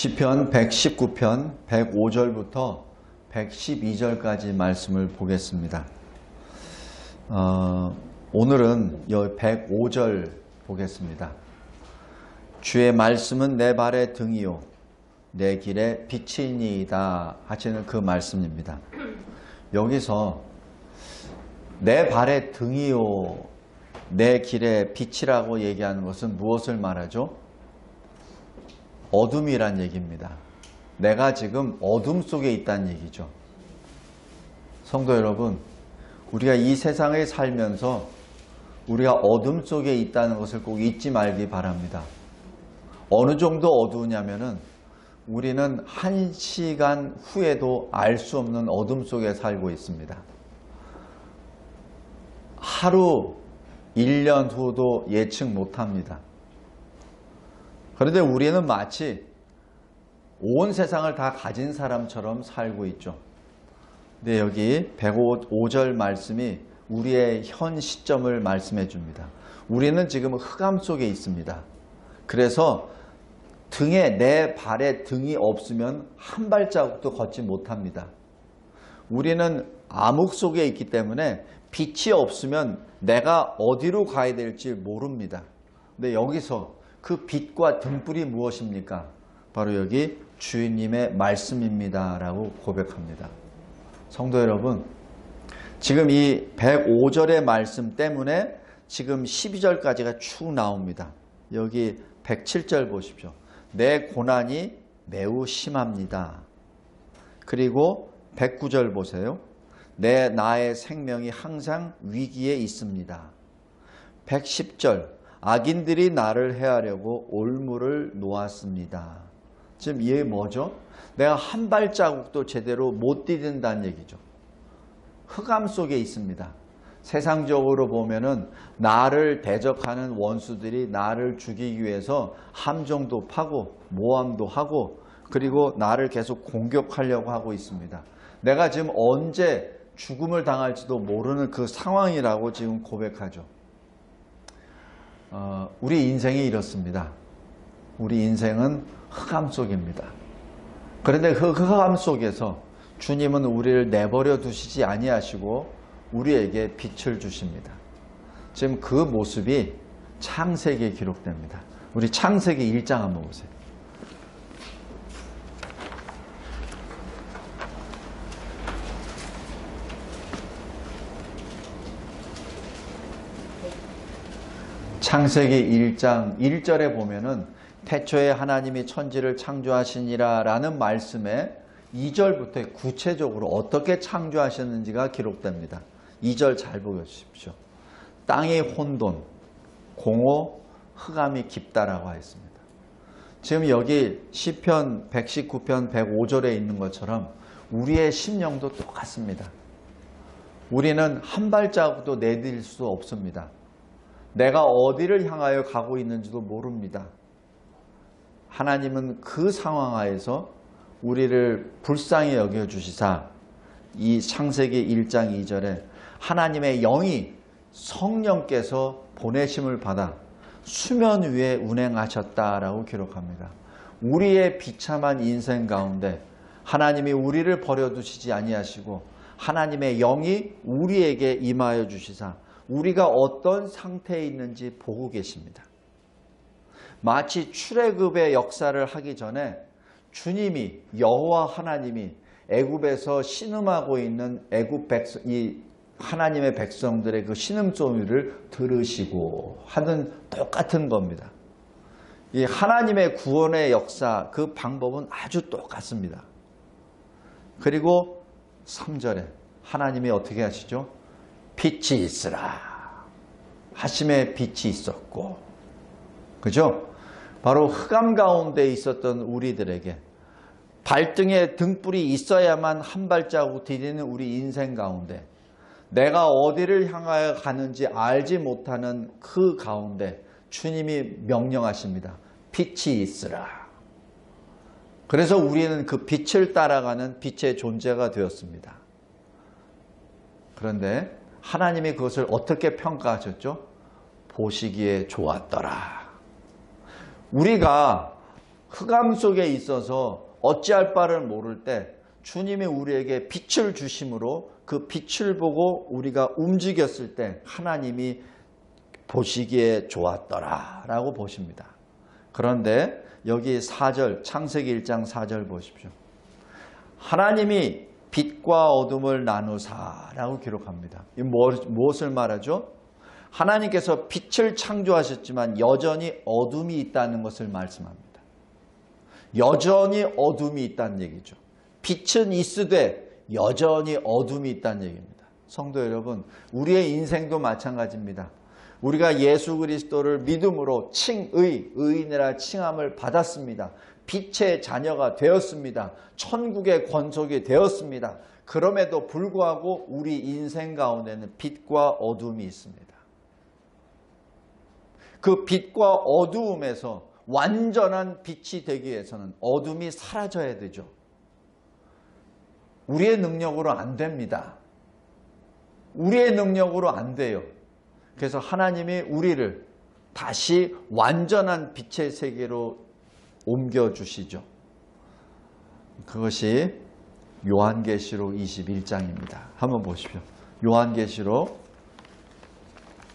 시편 119편 105절부터 112절까지 말씀을 보겠습니다. 오늘은 105절 보겠습니다. 주의 말씀은 내 발의 등이요 내 길의 빛이니이다 하시는 그 말씀입니다. 여기서 내 발의 등이요 내 길의 빛이라고 얘기하는 것은 무엇을 말하죠? 어둠이란 얘기입니다. 내가 지금 어둠 속에 있다는 얘기죠. 성도 여러분, 우리가 이 세상에 살면서 우리가 어둠 속에 있다는 것을 꼭 잊지 말기 바랍니다. 어느 정도 어두우냐면은 우리는 1시간 후에도 알 수 없는 어둠 속에 살고 있습니다. 하루, 1년 후도 예측 못합니다. 그런데 우리는 마치 온 세상을 다 가진 사람처럼 살고 있죠. 근데 여기 105절 말씀이 우리의 현 시점을 말씀해 줍니다. 우리는 지금 흑암 속에 있습니다. 그래서 내 발에 등이 없으면 한 발자국도 걷지 못합니다. 우리는 암흑 속에 있기 때문에 빛이 없으면 내가 어디로 가야 될지 모릅니다. 근데 여기서 그 빛과 등불이 무엇입니까? 바로 여기 주님의 말씀입니다 라고 고백합니다. 성도 여러분, 지금 이 105절의 말씀 때문에 지금 12절까지가 쭉 나옵니다. 여기 107절 보십시오. 내 고난이 매우 심합니다. 그리고 109절 보세요. 나의 생명이 항상 위기에 있습니다. 110절 악인들이 나를 해하려고 올무를 놓았습니다. 지금 이게 뭐죠? 내가 한 발자국도 제대로 못 디딘다는 얘기죠. 흑암 속에 있습니다. 세상적으로 보면은 나를 대적하는 원수들이 나를 죽이기 위해서 함정도 파고 모함도 하고 그리고 나를 계속 공격하려고 하고 있습니다. 내가 지금 언제 죽음을 당할지도 모르는 그 상황이라고 지금 고백하죠. 우리 인생이 이렇습니다. 우리 인생은 흑암 속입니다. 그런데 그 흑암 속에서 주님은 우리를 내버려 두시지 아니하시고 우리에게 빛을 주십니다. 지금 그 모습이 창세기에 기록됩니다. 우리 창세기 1장 한번 보세요. 창세기 1장 1절에 보면은 태초에 하나님이 천지를 창조하시니라 라는 말씀에 2절부터 구체적으로 어떻게 창조하셨는지가 기록됩니다. 2절 잘 보십시오. 땅이 혼돈, 공허, 흑암이 깊다라고 하였습니다. 지금 여기 시편 119편 105절에 있는 것처럼 우리의 심령도 똑같습니다. 우리는 한 발자국도 내딜 수 없습니다. 내가 어디를 향하여 가고 있는지도 모릅니다. 하나님은 그 상황 하에서 우리를 불쌍히 여겨주시사 이 창세기 1장 2절에 하나님의 영이 성령께서 보내심을 받아 수면 위에 운행하셨다라고 기록합니다. 우리의 비참한 인생 가운데 하나님이 우리를 버려두시지 아니하시고 하나님의 영이 우리에게 임하여 주시사 우리가 어떤 상태에 있는지 보고 계십니다. 마치 출애굽의 역사를 하기 전에 주님이 여호와 하나님이 애굽에서 신음하고 있는 이 하나님의 백성들의 그 신음소리를 들으시고 하는 똑같은 겁니다. 이 하나님의 구원의 역사 그 방법은 아주 똑같습니다. 그리고 3절에 하나님이 어떻게 하시죠? 빛이 있으라 하심에 빛이 있었고, 그죠? 바로 흑암 가운데 있었던 우리들에게 발등에 등불이 있어야만 한 발자국 디디는 우리 인생 가운데 내가 어디를 향하여 가는지 알지 못하는 그 가운데 주님이 명령하십니다. 빛이 있으라. 그래서 우리는 그 빛을 따라가는 빛의 존재가 되었습니다. 그런데 하나님이 그것을 어떻게 평가하셨죠? 보시기에 좋았더라. 우리가 흑암 속에 있어서 어찌할 바를 모를 때 주님이 우리에게 빛을 주심으로 그 빛을 보고 우리가 움직였을 때 하나님이 보시기에 좋았더라 라고 보십니다. 그런데 여기 4절, 창세기 1장 4절 보십시오. 하나님이 빛과 어둠을 나누사 라고 기록합니다. 이 무엇을 말하죠? 하나님께서 빛을 창조하셨지만 여전히 어둠이 있다는 것을 말씀합니다. 여전히 어둠이 있다는 얘기죠. 빛은 있으되 여전히 어둠이 있다는 얘기입니다. 성도 여러분, 우리의 인생도 마찬가지입니다. 우리가 예수 그리스도를 믿음으로 의인이라 칭함을 받았습니다. 빛의 자녀가 되었습니다. 천국의 권속이 되었습니다. 그럼에도 불구하고 우리 인생 가운데는 빛과 어둠이 있습니다. 그 빛과 어두움에서 완전한 빛이 되기 위해서는 어둠이 사라져야 되죠. 우리의 능력으로 안 됩니다. 우리의 능력으로 안 돼요. 그래서 하나님이 우리를 다시 완전한 빛의 세계로 옮겨주시죠. 그것이 요한계시록 21장입니다. 한번 보십시오. 요한계시록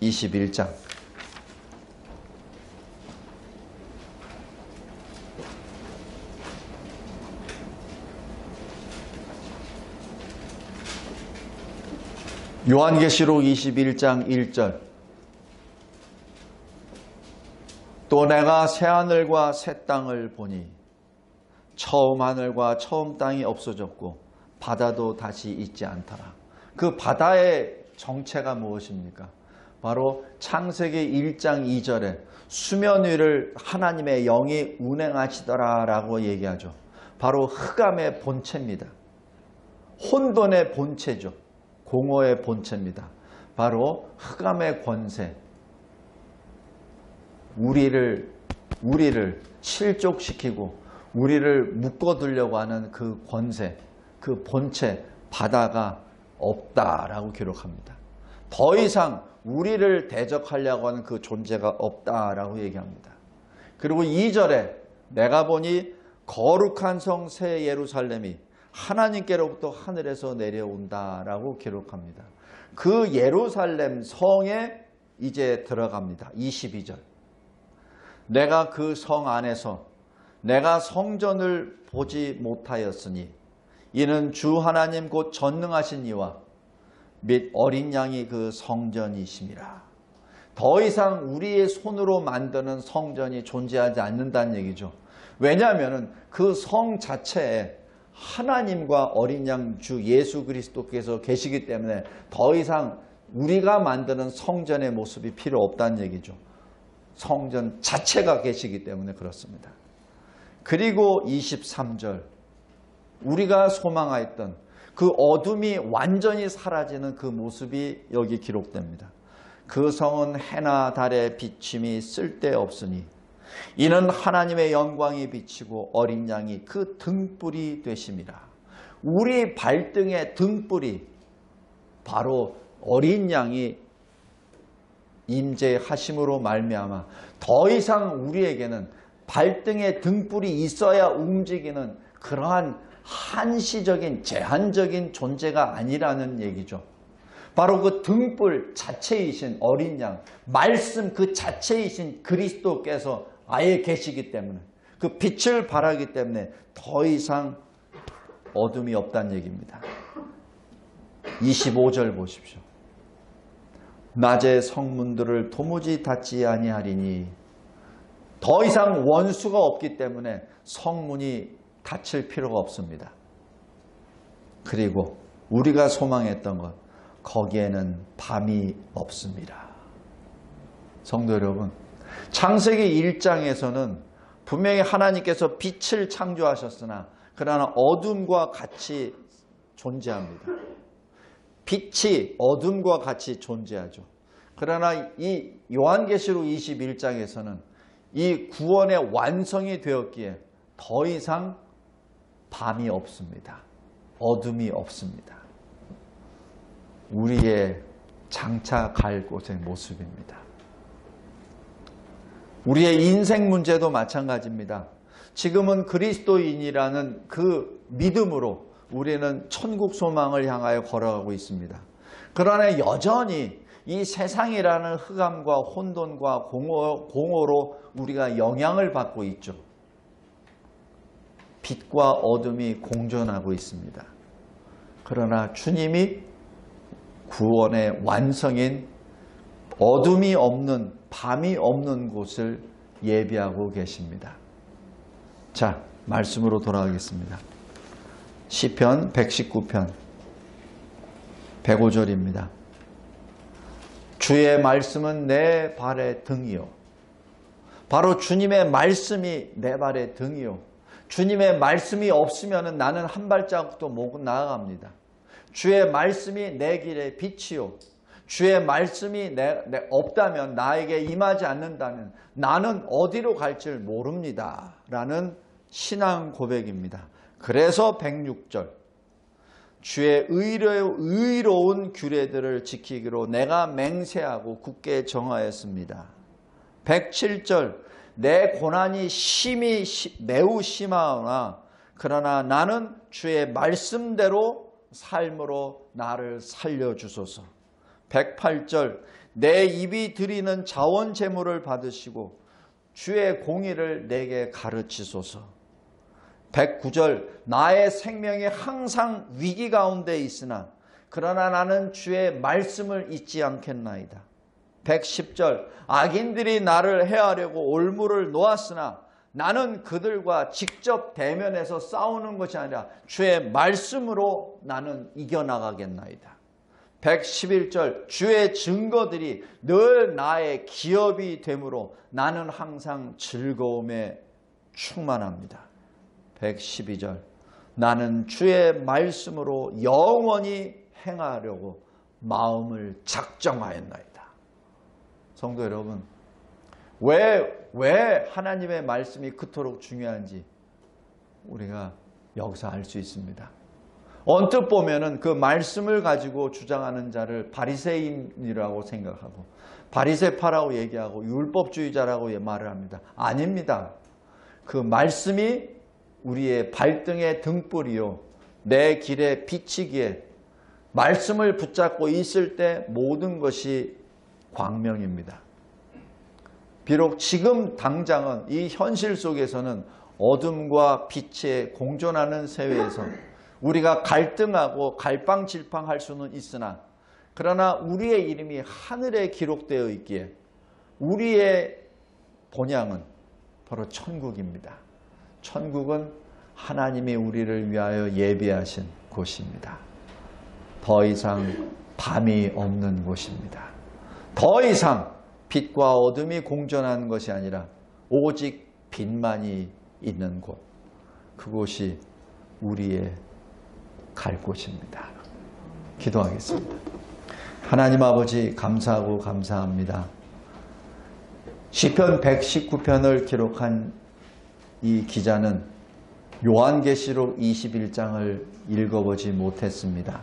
21장. 요한계시록 21장 1절. 또 내가 새하늘과 새 땅을 보니 처음 하늘과 처음 땅이 없어졌고 바다도 다시 있지 않더라. 그 바다의 정체가 무엇입니까? 바로 창세기 1장 2절에 수면 위를 하나님의 영이 운행하시더라 라고 얘기하죠. 바로 흑암의 본체입니다. 혼돈의 본체죠. 공허의 본체입니다. 바로 흑암의 권세, 우리를 실족시키고 우리를 묶어두려고 하는 그 권세, 그 본체, 바다가 없다라고 기록합니다. 더 이상 우리를 대적하려고 하는 그 존재가 없다라고 얘기합니다. 그리고 2절에 내가 보니 거룩한 성 새 예루살렘이 하나님께로부터 하늘에서 내려온다라고 기록합니다. 그 예루살렘 성에 이제 들어갑니다. 22절. 내가 그 성 안에서 내가 성전을 보지 못하였으니 이는 주 하나님 곧 전능하신 이와 및 어린 양이 그 성전이심이라. 더 이상 우리의 손으로 만드는 성전이 존재하지 않는다는 얘기죠. 왜냐하면 그 성 자체에 하나님과 어린 양 주 예수 그리스도께서 계시기 때문에 더 이상 우리가 만드는 성전의 모습이 필요 없다는 얘기죠. 성전 자체가 계시기 때문에 그렇습니다. 그리고 23절, 우리가 소망하였던 그 어둠이 완전히 사라지는 그 모습이 여기 기록됩니다. 그 성은 해나 달의 비침이 쓸데없으니 이는 하나님의 영광이 비치고 어린 양이 그 등불이 되심이라. 우리 발등의 등불이 바로 어린 양이 임재하심으로 말미암아 더 이상 우리에게는 발등에 등불이 있어야 움직이는 그러한 한시적인 제한적인 존재가 아니라는 얘기죠. 바로 그 등불 자체이신 어린 양, 말씀 그 자체이신 그리스도께서 아예 계시기 때문에, 그 빛을 발하기 때문에 더 이상 어둠이 없다는 얘기입니다. 25절 보십시오. 낮에 성문들을 도무지 닫지 아니하리니, 더 이상 원수가 없기 때문에 성문이 닫힐 필요가 없습니다. 그리고 우리가 소망했던 것, 거기에는 밤이 없습니다. 성도 여러분, 창세기 1장에서는 분명히 하나님께서 빛을 창조하셨으나 그러나 어둠과 같이 존재합니다. 빛이 어둠과 같이 존재하죠. 그러나 이 요한계시록 21장에서는 이 구원의 완성이 되었기에 더 이상 밤이 없습니다. 어둠이 없습니다. 우리의 장차 갈 곳의 모습입니다. 우리의 인생 문제도 마찬가지입니다. 지금은 그리스도인이라는 그 믿음으로 우리는 천국 소망을 향하여 걸어가고 있습니다. 그러나 여전히 이 세상이라는 흑암과 혼돈과 공허로 우리가 영향을 받고 있죠. 빛과 어둠이 공존하고 있습니다. 그러나 주님이 구원의 완성인 어둠이 없는, 밤이 없는 곳을 예비하고 계십니다. 자, 말씀으로 돌아가겠습니다. 시편 119편 105절입니다. 주의 말씀은 내 발의 등이요. 바로 주님의 말씀이 내 발의 등이요. 주님의 말씀이 없으면 나는 한 발자국도 못 나아갑니다. 주의 말씀이 내 길의 빛이요. 주의 말씀이 없다면, 나에게 임하지 않는다면 나는 어디로 갈 줄 모릅니다. 라는 신앙 고백입니다. 그래서 106절, 주의 의로운 규례들을 지키기로 내가 맹세하고 굳게 정하였습니다. 107절, 내 고난이 매우 심하오나 그러나 나는 주의 말씀대로 삶으로 나를 살려주소서. 108절, 내 입이 드리는 자원 제물을 받으시고 주의 공의를 내게 가르치소서. 109절, 나의 생명이 항상 위기 가운데 있으나 그러나 나는 주의 말씀을 잊지 않겠나이다. 110절, 악인들이 나를 해하려고 올무를 놓았으나 나는 그들과 직접 대면해서 싸우는 것이 아니라 주의 말씀으로 나는 이겨나가겠나이다. 111절, 주의 증거들이 늘 나의 기업이 되므로 나는 항상 즐거움에 충만합니다. 112절, 나는 주의 말씀으로 영원히 행하려고 마음을 작정하였나이다. 성도 여러분, 왜 하나님의 말씀이 그토록 중요한지 우리가 여기서 알 수 있습니다. 언뜻 보면은 그 말씀을 가지고 주장하는 자를 바리새인이라고 생각하고 바리새파라고 얘기하고 율법주의자라고 말을 합니다. 아닙니다. 그 말씀이 우리의 발등의 등불이요 내 길의 빛이기에 말씀을 붙잡고 있을 때 모든 것이 광명입니다. 비록 지금 당장은 이 현실 속에서는 어둠과 빛의 공존하는 세계에서 우리가 갈등하고 갈팡질팡할 수는 있으나 그러나 우리의 이름이 하늘에 기록되어 있기에 우리의 본향은 바로 천국입니다. 천국은 하나님이 우리를 위하여 예비하신 곳입니다. 더 이상 밤이 없는 곳입니다. 더 이상 빛과 어둠이 공존하는 것이 아니라 오직 빛만이 있는 곳, 그곳이 우리의 갈 곳입니다. 기도하겠습니다. 하나님 아버지, 감사하고 감사합니다. 시편 119편을 기록한 이 기자는 요한계시록 21장을 읽어보지 못했습니다.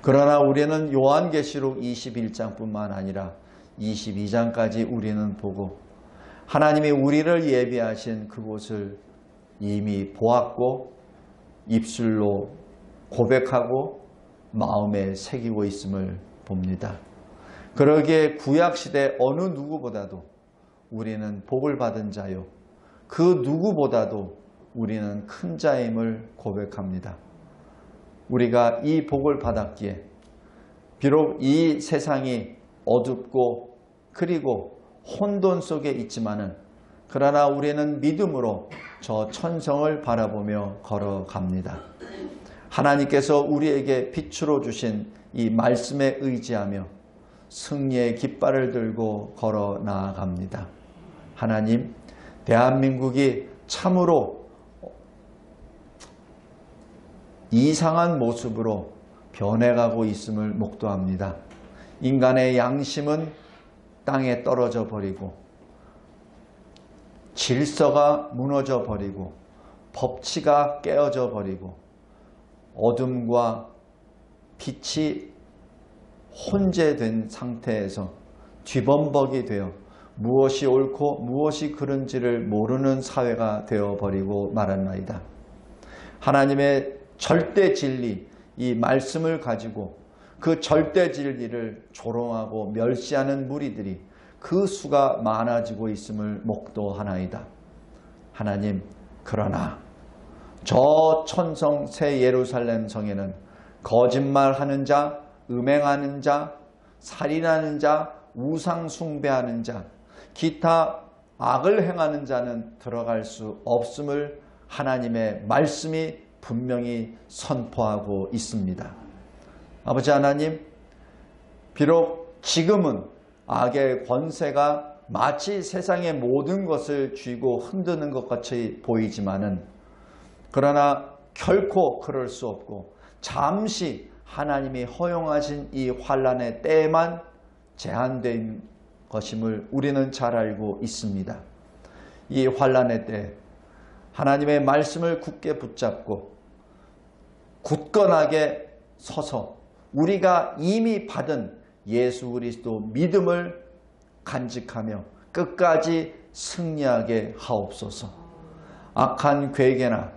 그러나 우리는 요한계시록 21장뿐만 아니라 22장까지 우리는 보고 하나님이 우리를 예비하신 그곳을 이미 보았고 입술로 고백하고 마음에 새기고 있음을 봅니다. 그러기에 구약시대 어느 누구보다도 우리는 복을 받은 자요 그 누구보다도 우리는 큰 자임을 고백합니다. 우리가 이 복을 받았기에 비록 이 세상이 어둡고 그리고 혼돈 속에 있지만은 그러나 우리는 믿음으로 저 천성을 바라보며 걸어갑니다. 하나님께서 우리에게 빛으로 주신 이 말씀에 의지하며 승리의 깃발을 들고 걸어 나아갑니다. 하나님, 대한민국이 참으로 이상한 모습으로 변해가고 있음을 목도합니다. 인간의 양심은 땅에 떨어져 버리고 질서가 무너져 버리고 법치가 깨어져 버리고 어둠과 빛이 혼재된 상태에서 뒤범벅이 되어 무엇이 옳고 무엇이 그른지를 모르는 사회가 되어버리고 말았나이다. 하나님의 절대 진리, 이 말씀을 가지고 그 절대 진리를 조롱하고 멸시하는 무리들이 그 수가 많아지고 있음을 목도하나이다. 하나님, 그러나 저 천성 새 예루살렘 성에는 거짓말하는 자, 음행하는 자, 살인하는 자, 우상 숭배하는 자, 기타 악을 행하는 자는 들어갈 수 없음을 하나님의 말씀이 분명히 선포하고 있습니다. 아버지 하나님, 비록 지금은 악의 권세가 마치 세상의 모든 것을 쥐고 흔드는 것 같이 보이지만은, 그러나 결코 그럴 수 없고 잠시 하나님이 허용하신 이 환난의 때에만 제한된 것임을 우리는 잘 알고 있습니다. 이 환난의 때 하나님의 말씀을 굳게 붙잡고 굳건하게 서서 우리가 이미 받은 예수 그리스도 믿음을 간직하며 끝까지 승리하게 하옵소서. 악한 괴계나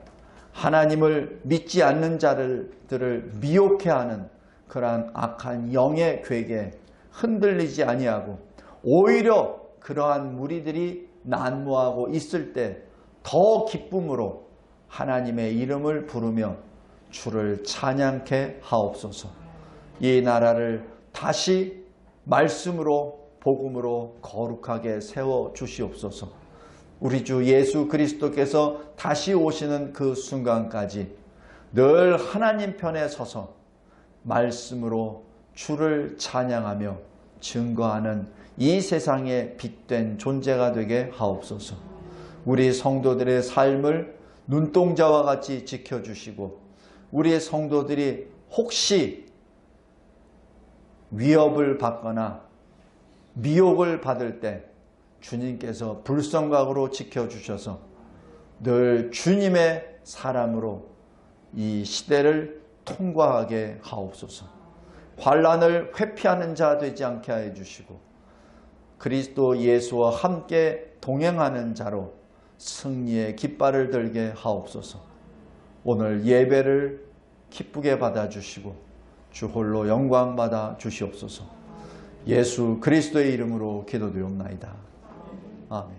하나님을 믿지 않는 자들을 미혹해 하는 그러한 악한 영의 괴계에 흔들리지 아니하고 오히려 그러한 무리들이 난무하고 있을 때 더 기쁨으로 하나님의 이름을 부르며 주를 찬양케 하옵소서. 이 나라를 다시 말씀으로 복음으로 거룩하게 세워 주시옵소서. 우리 주 예수 그리스도께서 다시 오시는 그 순간까지 늘 하나님 편에 서서 말씀으로 주를 찬양하며 증거하는 이 세상의 빛된 존재가 되게 하옵소서. 우리 성도들의 삶을 눈동자와 같이 지켜주시고 우리의 성도들이 혹시 위협을 받거나 미혹을 받을 때 주님께서 불성각으로 지켜주셔서 늘 주님의 사람으로 이 시대를 통과하게 하옵소서. 환난을 회피하는 자 되지 않게 하여 주시고 그리스도 예수와 함께 동행하는 자로 승리의 깃발을 들게 하옵소서. 오늘 예배를 기쁘게 받아주시고 주 홀로 영광 받아 주시옵소서. 예수 그리스도의 이름으로 기도드리옵나이다. 아멘.